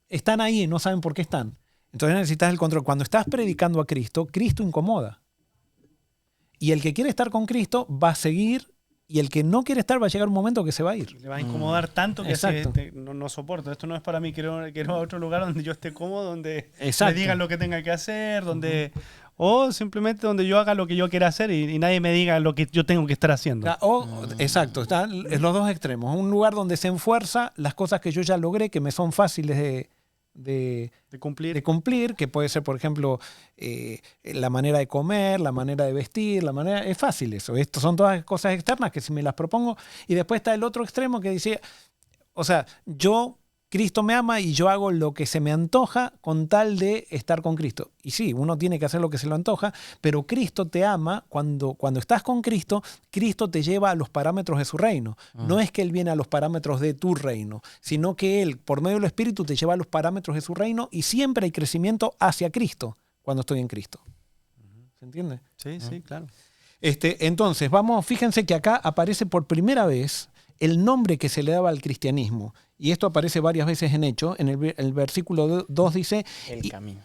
están ahí y no saben por qué están. Entonces necesitas el control. Cuando estás predicando a Cristo, Cristo incomoda. Y el que quiere estar con Cristo va a seguir, y el que no quiere estar va a llegar un momento que se va a ir. Le va a incomodar tanto que Exacto. No soporto. Esto no es para mí. Quiero otro lugar donde yo esté cómodo, donde Exacto. me digan lo que tenga que hacer, donde O simplemente donde yo haga lo que yo quiera hacer y nadie me diga lo que yo tengo que estar haciendo. Exacto, están en los dos extremos. Un lugar donde se enfuerza las cosas que yo ya logré, que me son fáciles de cumplir, que puede ser, por ejemplo, la manera de comer, la manera de vestir, es fácil eso. Esto son todas cosas externas que si me las propongo. Y después está el otro extremo que dice, o sea, Cristo me ama y yo hago lo que se me antoja con tal de estar con Cristo. Y sí, uno tiene que hacer lo que se le antoja, pero Cristo te ama cuando estás con Cristo, Cristo te lleva a los parámetros de su reino. No es que Él viene a los parámetros de tu reino, sino que Él, por medio del Espíritu, te lleva a los parámetros de su reino y siempre hay crecimiento hacia Cristo cuando estoy en Cristo. ¿Se entiende? Sí, sí, claro. Entonces, fíjense que acá aparece por primera vez el nombre que se le daba al cristianismo. Y esto aparece varias veces en Hechos. En el versículo 2 dice, el camino.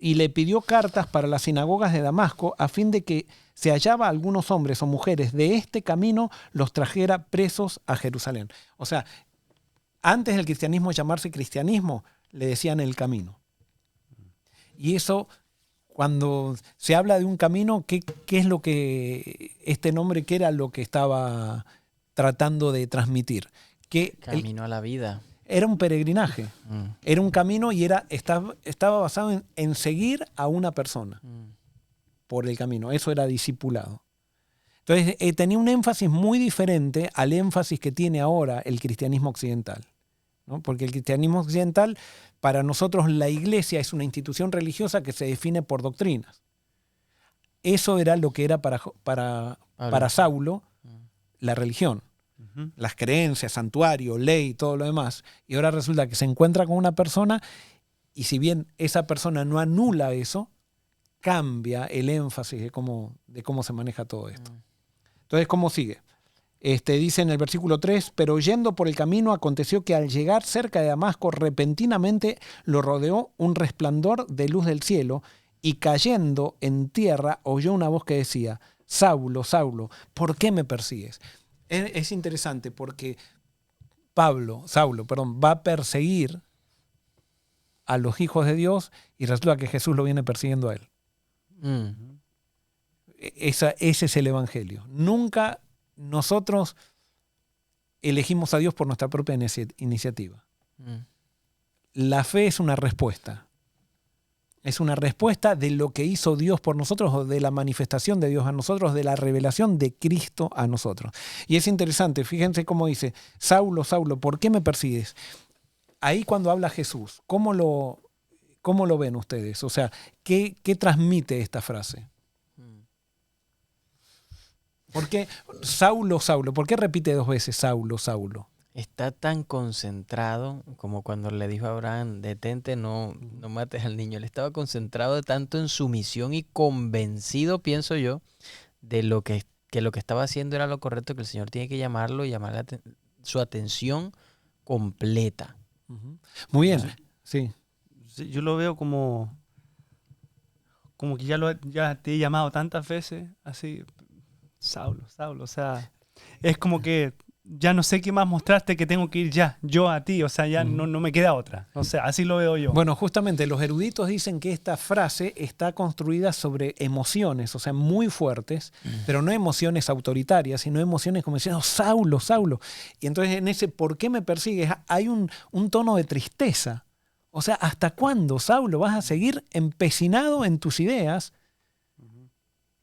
Y le pidió cartas para las sinagogas de Damasco a fin de que se hallaba algunos hombres o mujeres de este camino los trajera presos a Jerusalén. O sea, antes del cristianismo llamarse cristianismo, le decían el camino. Y eso, cuando se habla de un camino, ¿qué es lo que este nombre, qué era lo que estaba tratando de transmitir? Que camino a la vida. Era un peregrinaje, era un camino y estaba basado en seguir a una persona por el camino. Eso era discipulado. Entonces tenía un énfasis muy diferente al énfasis que tiene ahora el cristianismo occidental, ¿no? Porque el cristianismo occidental, para nosotros la iglesia es una institución religiosa que se define por doctrinas. Eso era lo que era para Saulo la religión. Las creencias, santuario, ley, todo lo demás. Y ahora resulta que se encuentra con una persona y si bien esa persona no anula eso, cambia el énfasis de cómo se maneja todo esto. Entonces, ¿cómo sigue? Dice en el versículo 3, pero yendo por el camino aconteció que al llegar cerca de Damasco repentinamente lo rodeó un resplandor de luz del cielo y cayendo en tierra oyó una voz que decía, Saulo, Saulo, ¿por qué me persigues? Es interesante porque Saulo, va a perseguir a los hijos de Dios y resulta que Jesús lo viene persiguiendo a él. Ese es el evangelio. Nunca nosotros elegimos a Dios por nuestra propia iniciativa. La fe es una respuesta. Es una respuesta de lo que hizo Dios por nosotros o de la manifestación de Dios a nosotros, de la revelación de Cristo a nosotros. Y es interesante, fíjense cómo dice, Saulo, Saulo, ¿por qué me persigues? Ahí cuando habla Jesús, ¿cómo lo ven ustedes? O sea, ¿qué transmite esta frase? ¿Por qué Saulo, Saulo? ¿Por qué repite 2 veces Saulo, Saulo? Está tan concentrado como cuando le dijo a Abraham, detente, no mates al niño. Él estaba concentrado tanto en su misión y convencido, pienso yo, de que lo que estaba haciendo era lo correcto, que el Señor tiene que llamarlo y llamarle su atención completa. Muy bien, sí. Yo lo veo como que ya te he llamado tantas veces, así, Saulo, Saulo, o sea, es como que ya no sé qué más mostrarte, que tengo que ir yo a ti, o sea, ya no me queda otra. O sea, así lo veo yo. Bueno, justamente los eruditos dicen que esta frase está construida sobre emociones, o sea, muy fuertes, pero no emociones autoritarias, sino emociones como diciendo, Saulo, Saulo. Y entonces en ese ¿por qué me persigues? Hay un tono de tristeza. O sea, ¿hasta cuándo, Saulo, vas a seguir empecinado en tus ideas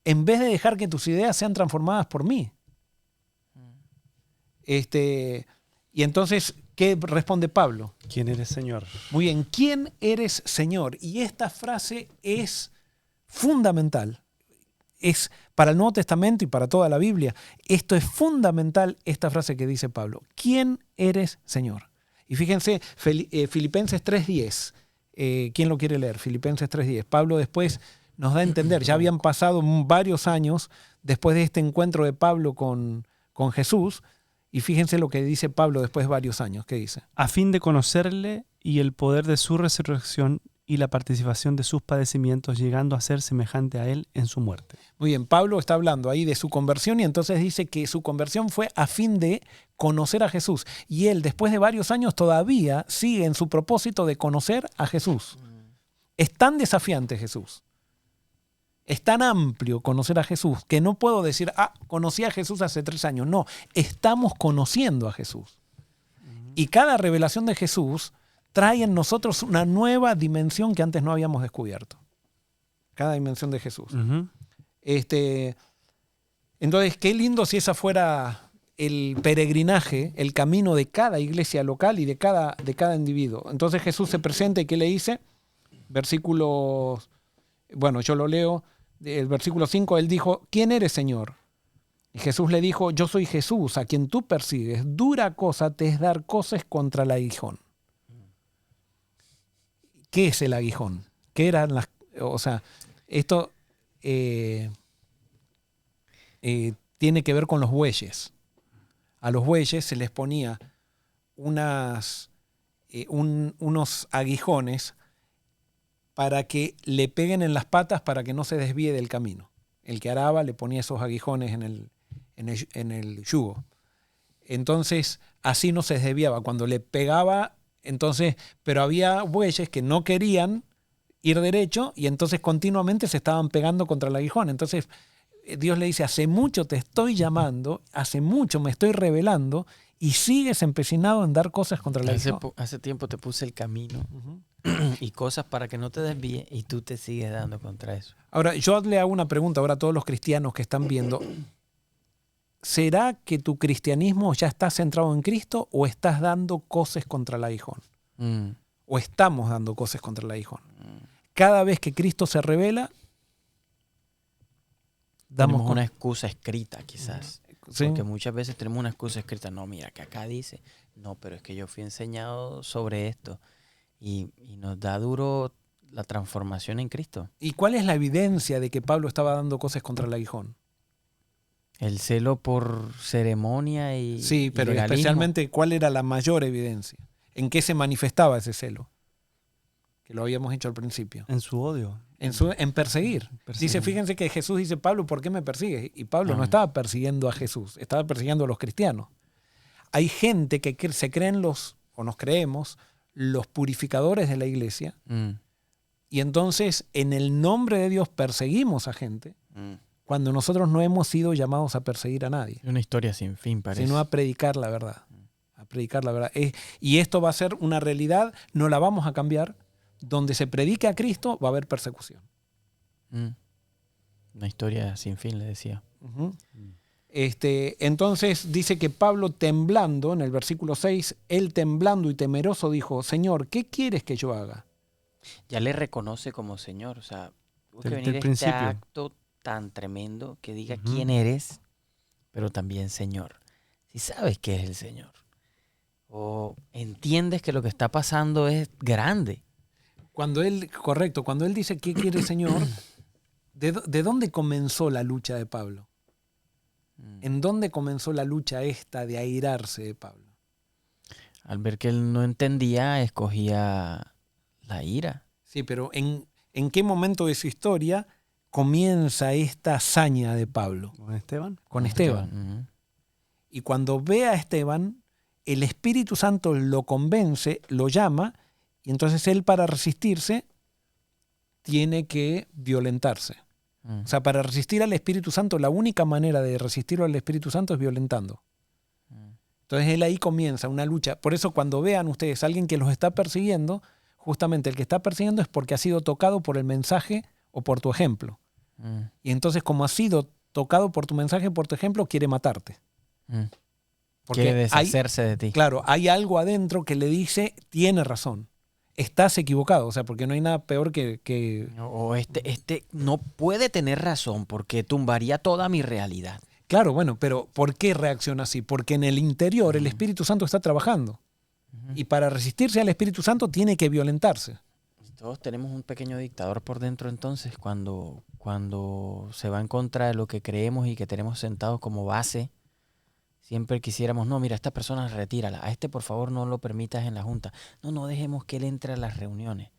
en vez de dejar que tus ideas sean transformadas por mí? Y entonces, ¿qué responde Pablo? ¿Quién eres, Señor? Muy bien, ¿quién eres, Señor? Y esta frase es fundamental. Es para el Nuevo Testamento y para toda la Biblia. Esto es fundamental, esta frase que dice Pablo. ¿Quién eres, Señor? Y fíjense, Filipenses 3:10. ¿Quién lo quiere leer? Filipenses 3:10. Pablo después nos da a entender, ya habían pasado varios años después de este encuentro de Pablo con Jesús. Y fíjense lo que dice Pablo después de varios años. ¿Qué dice? A fin de conocerle y el poder de su resurrección y la participación de sus padecimientos, llegando a ser semejante a él en su muerte. Muy bien, Pablo está hablando ahí de su conversión y entonces dice que su conversión fue a fin de conocer a Jesús. Y él, después de varios años, todavía sigue en su propósito de conocer a Jesús. Es tan desafiante Jesús. Es tan amplio conocer a Jesús que no puedo decir, conocí a Jesús hace 3 años. No, estamos conociendo a Jesús. Y cada revelación de Jesús trae en nosotros una nueva dimensión que antes no habíamos descubierto. Cada dimensión de Jesús. Ujú. Entonces, qué lindo si esa fuera el peregrinaje, el camino de cada iglesia local y de cada individuo. Entonces Jesús se presenta y ¿qué le dice? Versículos, bueno, yo lo leo, el versículo 5, él dijo, ¿quién eres, Señor? Y Jesús le dijo, yo soy Jesús, a quien tú persigues. Dura cosa te es dar coces contra el aguijón. ¿Qué es el aguijón? ¿Qué eran las...? O sea, esto tiene que ver con los bueyes. A los bueyes se les ponía unos aguijones para que le peguen en las patas para que no se desvíe del camino. El que araba le ponía esos aguijones en el yugo. Entonces, así no se desviaba. Cuando le pegaba, entonces, pero había bueyes que no querían ir derecho y entonces continuamente se estaban pegando contra el aguijón. Entonces, Dios le dice, hace mucho te estoy llamando, hace mucho me estoy revelando y sigues empecinado en dar cosas contra el aguijón. Hace tiempo te puse el camino y cosas para que no te desvíes y tú te sigues dando contra eso. Ahora, yo le hago una pregunta ahora a todos los cristianos que están viendo. ¿Será que tu cristianismo ya está centrado en Cristo o estás dando cosas contra el aguijón? ¿O estamos dando cosas contra el aguijón? Cada vez que Cristo se revela, damos una excusa escrita quizás. ¿Sí? Porque muchas veces tenemos una excusa escrita. No, mira, que acá dice. No, pero es que yo fui enseñado sobre esto. Y nos da duro la transformación en Cristo. ¿Y cuál es la evidencia de que Pablo estaba dando cosas contra el aguijón? El celo por ceremonia y sí, pero legalismo. Especialmente, ¿cuál era la mayor evidencia? ¿En qué se manifestaba ese celo? Que lo habíamos hecho al principio. En su odio. En perseguir. Dice, fíjense que Jesús dice, Pablo, ¿por qué me persigues? Y Pablo no estaba persiguiendo a Jesús, estaba persiguiendo a los cristianos. Hay gente que se creen nos creemos, los purificadores de la iglesia, y entonces en el nombre de Dios perseguimos a gente, cuando nosotros no hemos sido llamados a perseguir a nadie. Una historia sin fin, parece. Sino a predicar la verdad. A predicar la verdad. Y esto va a ser una realidad, no la vamos a cambiar. Donde se predique a Cristo va a haber persecución. Una historia sin fin, le decía. Entonces dice que Pablo temblando, en el versículo 6, él temblando y temeroso dijo, Señor, ¿qué quieres que yo haga? Ya le reconoce como Señor. O sea, tuvo que venir este principio. acto tan tremendo que diga quién eres, pero también Señor. Si sabes que es el Señor. O entiendes que lo que está pasando es grande. Cuando él dice, ¿qué quiere, Señor? ¿De dónde comenzó la lucha de Pablo? ¿En dónde comenzó la lucha esta de airarse de Pablo? Al ver que él no entendía, escogía la ira. Sí, pero ¿en qué momento de su historia comienza esta hazaña de Pablo? ¿Con Esteban? Con Esteban. Y cuando ve a Esteban, el Espíritu Santo lo convence, lo llama, y entonces él para resistirse tiene que violentarse. O sea, para resistir al Espíritu Santo, la única manera de resistirlo al Espíritu Santo es violentando. Entonces él ahí comienza una lucha. Por eso cuando vean ustedes a alguien que los está persiguiendo, justamente el que está persiguiendo es porque ha sido tocado por el mensaje o por tu ejemplo. Y entonces como ha sido tocado por tu mensaje, por tu ejemplo, quiere matarte. Porque quiere deshacerse de ti. Claro, hay algo adentro que le dice, tiene razón. Estás equivocado, o sea, porque no hay nada peor que... O este no puede tener razón porque tumbaría toda mi realidad. Claro, bueno, pero ¿por qué reacciona así? Porque en el interior el Espíritu Santo está trabajando. Y para resistirse al Espíritu Santo tiene que violentarse. Todos tenemos un pequeño dictador por dentro entonces cuando se va en contra de lo que creemos y que tenemos sentados como base. Siempre quisiéramos, no, mira, a esta persona retírala, a este por favor no lo permitas en la junta. No dejemos que él entre a las reuniones.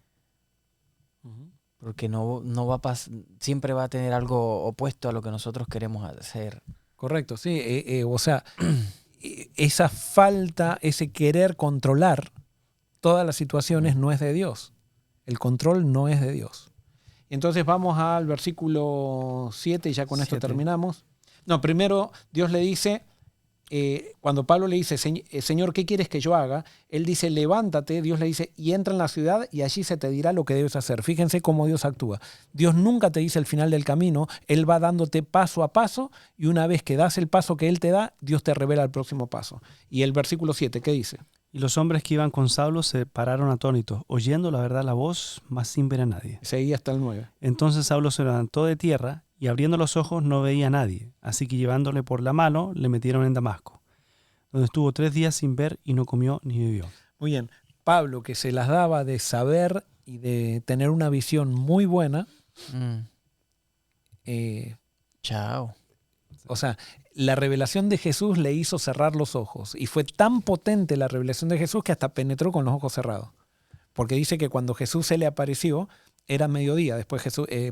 Porque no va a siempre va a tener algo opuesto a lo que nosotros queremos hacer. Correcto, sí. O sea, esa falta, ese querer controlar todas las situaciones no es de Dios. El control no es de Dios. Entonces vamos al versículo 7 y ya con esto 7. terminamos. No, primero Dios le dice, cuando Pablo le dice, Señor, ¿qué quieres que yo haga? Él dice, levántate, Dios le dice, y entra en la ciudad y allí se te dirá lo que debes hacer. Fíjense cómo Dios actúa. Dios nunca te dice el final del camino, Él va dándote paso a paso y una vez que das el paso que Él te da, Dios te revela el próximo paso. Y el versículo 7, ¿qué dice? Y los hombres que iban con Saulo se pararon atónitos, oyendo la verdad la voz, mas sin ver a nadie. Seguí hasta el 9. Entonces Saulo se levantó de tierra y abriendo los ojos no veía a nadie. Así que llevándole por la mano, le metieron en Damasco, donde estuvo 3 días sin ver y no comió ni bebió. Muy bien. Pablo, que se las daba de saber y de tener una visión muy buena, Chao. o sea, la revelación de Jesús le hizo cerrar los ojos. Y fue tan potente la revelación de Jesús que hasta penetró con los ojos cerrados. Porque dice que cuando Jesús se le apareció, era mediodía. Después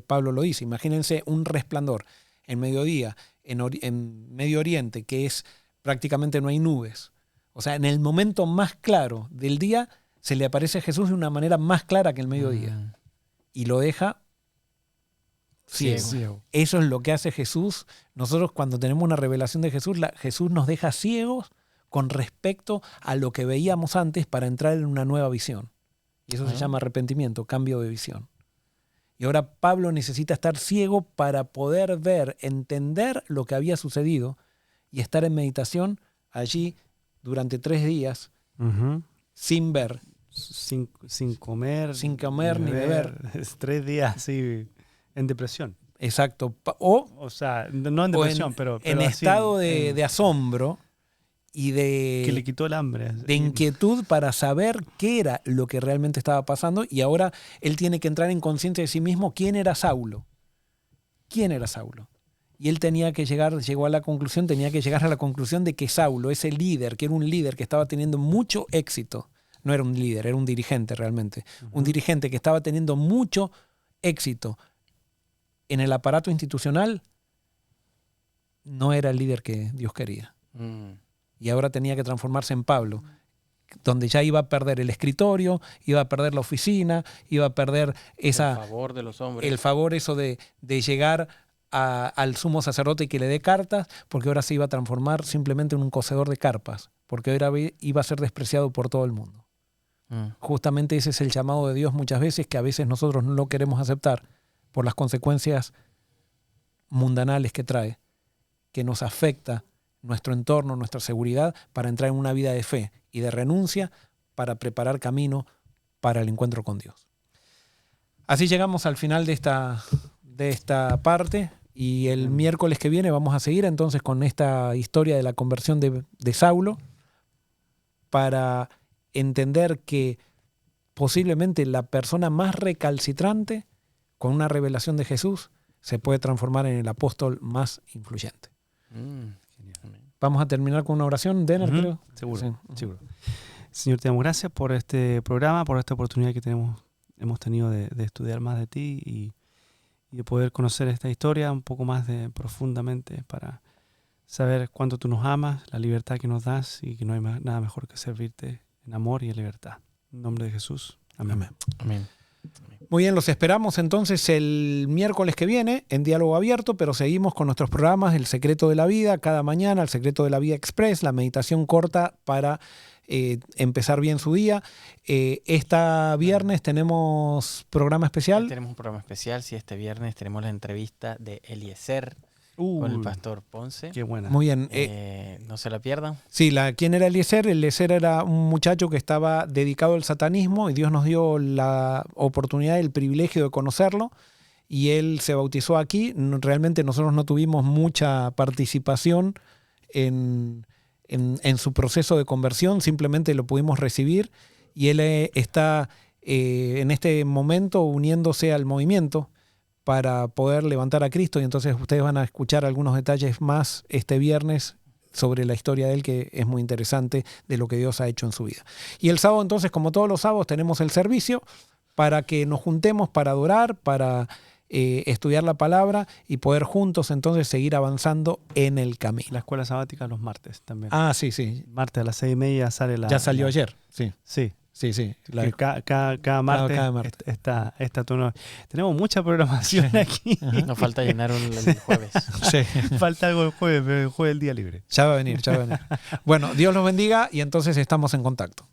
Pablo lo dice. Imagínense un resplandor en mediodía, en Medio Oriente, que es prácticamente no hay nubes. O sea, en el momento más claro del día, se le aparece a Jesús de una manera más clara que el mediodía. Y lo deja ciego. Eso es lo que hace Jesús. Nosotros cuando tenemos una revelación de Jesús, Jesús nos deja ciegos con respecto a lo que veíamos antes para entrar en una nueva visión. Y eso se llama arrepentimiento, cambio de visión. Y ahora Pablo necesita estar ciego para poder ver, entender lo que había sucedido y estar en meditación allí durante 3 días sin ver. Sin comer. Sin comer ni beber. 3 días así en depresión. Exacto. O sea, no en depresión, pero en así estado de asombro y que le quitó el hambre. De inquietud para saber qué era lo que realmente estaba pasando. Y ahora él tiene que entrar en conciencia de sí mismo quién era Saulo. ¿Quién era Saulo? Y él tenía que llegar a la conclusión de que Saulo, ese líder, que era un líder que estaba teniendo mucho éxito, no era un líder, era un dirigente realmente, un dirigente que estaba teniendo mucho éxito en el aparato institucional, no era el líder que Dios quería. Y ahora tenía que transformarse en Pablo, donde ya iba a perder el escritorio, iba a perder la oficina, iba a perder el favor de los hombres. El favor eso de llegar al sumo sacerdote y que le dé cartas, porque ahora se iba a transformar simplemente en un cocedor de carpas, porque ahora iba a ser despreciado por todo el mundo. Justamente ese es el llamado de Dios muchas veces, que a veces nosotros no lo queremos aceptar por las consecuencias mundanales que trae, que nos afecta nuestro entorno, nuestra seguridad, para entrar en una vida de fe y de renuncia para preparar camino para el encuentro con Dios. Así llegamos al final de esta parte, y el miércoles que viene vamos a seguir entonces con esta historia de la conversión de Saulo, para entender que posiblemente la persona más recalcitrante con una revelación de Jesús se puede transformar en el apóstol más influyente. Vamos a terminar con una oración, Denner, creo. Seguro, Sí. seguro. Señor, te damos gracias por este programa, por esta oportunidad que hemos tenido de estudiar más de ti y de poder conocer esta historia un poco más profundamente, para saber cuánto tú nos amas, la libertad que nos das, y que no hay nada mejor que servirte en amor y en libertad. En nombre de Jesús. Amén. Amén. Muy bien, los esperamos entonces el miércoles que viene en Diálogo Abierto, pero seguimos con nuestros programas El Secreto de la Vida cada mañana, El Secreto de la Vida Express, la meditación corta para empezar bien su día. Esta viernes tenemos programa especial. Tenemos un programa especial, sí, este viernes tenemos la entrevista de Eliezer con el pastor Ponce. Qué buena. Muy bien. No se la pierdan. Sí, ¿quién era Eliezer? Eliezer era un muchacho que estaba dedicado al satanismo, y Dios nos dio la oportunidad, el privilegio de conocerlo, y él se bautizó aquí. Realmente nosotros no tuvimos mucha participación en su proceso de conversión, simplemente lo pudimos recibir, y él está en este momento uniéndose al movimiento para poder levantar a Cristo, y entonces ustedes van a escuchar algunos detalles más este viernes sobre la historia de él, que es muy interesante, de lo que Dios ha hecho en su vida. Y el sábado entonces, como todos los sábados, tenemos el servicio para que nos juntemos para adorar, para estudiar la palabra y poder juntos entonces seguir avanzando en el camino. La escuela sabática los martes también. Ah, sí. Martes a las 6:30 sale la... Ya salió ayer, sí. Sí. Sí, sí. Que cada martes, cada martes. está turno. Tenemos mucha programación aquí. Nos falta llenar el jueves. Sí. Falta algo el jueves, pero el jueves es el día libre. Ya va a venir, ya va a venir. Bueno, Dios los bendiga y entonces estamos en contacto.